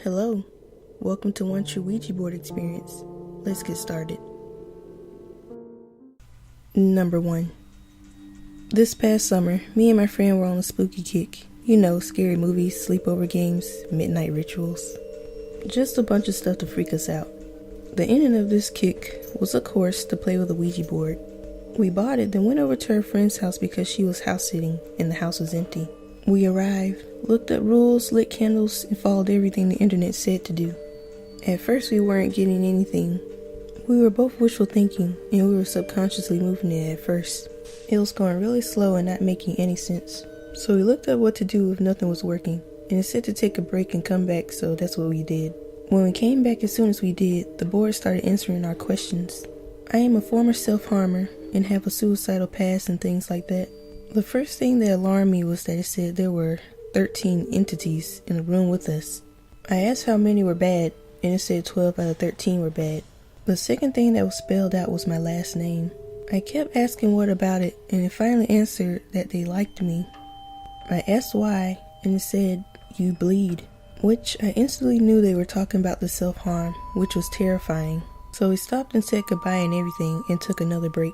Hello, welcome to One True Ouija Board Experience. Let's get started. Number 1. This past summer, me and my friend were on a spooky kick. You know, scary movies, sleepover games, midnight rituals. Just a bunch of stuff to freak us out. The ending of this kick was, of course, to play with a Ouija board. We bought it, then went over to her friend's house because she was house sitting and the house was empty. We arrived, looked up rules, lit candles, and followed everything the internet said to do. At first we weren't getting anything. We were both wishful thinking, and we were subconsciously moving it at first. It was going really slow and not making any sense. So we looked up what to do if nothing was working, and it said to take a break and come back, so that's what we did. When we came back, as soon as we did, the board started answering our questions. I am a former self-harmer and have a suicidal past and things like that. The first thing that alarmed me was that it said there were 13 entities in a room with us. I asked how many were bad, and it said 12 out of 13 were bad. The second thing that was spelled out was my last name. I kept asking what about it, and it finally answered that they liked me. I asked why, and it said, "You bleed," which I instantly knew they were talking about the self-harm, which was terrifying. So we stopped and said goodbye and everything, and took another break.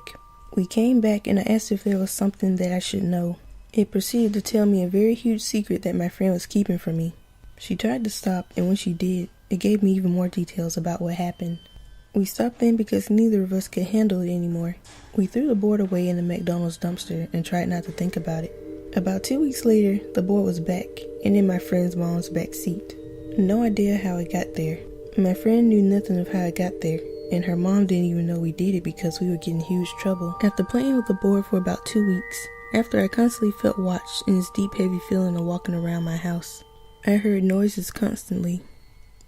We came back and I asked if there was something that I should know. It proceeded to tell me a very huge secret that my friend was keeping from me. She tried to stop, and when she did, it gave me even more details about what happened. We stopped then because neither of us could handle it anymore. We threw the board away in the McDonald's dumpster and tried not to think about it. About 2 weeks later, the board was back and in my friend's mom's back seat. No idea how it got there. My friend knew nothing of how it got there, and her mom didn't even know we did it because we were getting huge trouble. After playing with the board for about 2 weeks, after I constantly felt watched and this deep heavy feeling of walking around my house, I heard noises constantly.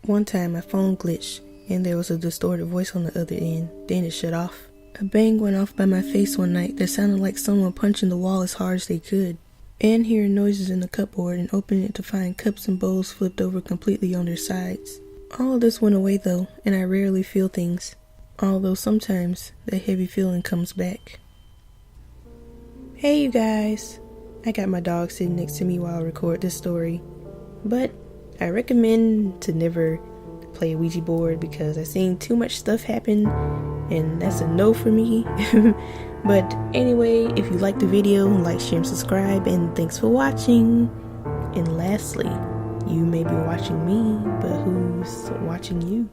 One time my phone glitched and there was a distorted voice on the other end, then it shut off. A bang went off by my face one night that sounded like someone punching the wall as hard as they could. And hearing noises in the cupboard and opening it to find cups and bowls flipped over completely on their sides. All of this went away though, and I rarely feel things, although sometimes that heavy feeling comes back. Hey you guys, I got my dog sitting next to me while I record this story, but I recommend to never play a Ouija board because I've seen too much stuff happen, and that's a no for me. But anyway, if you liked the video, like, share, and subscribe, and thanks for watching. And lastly, you may be watching me, but who's watching you?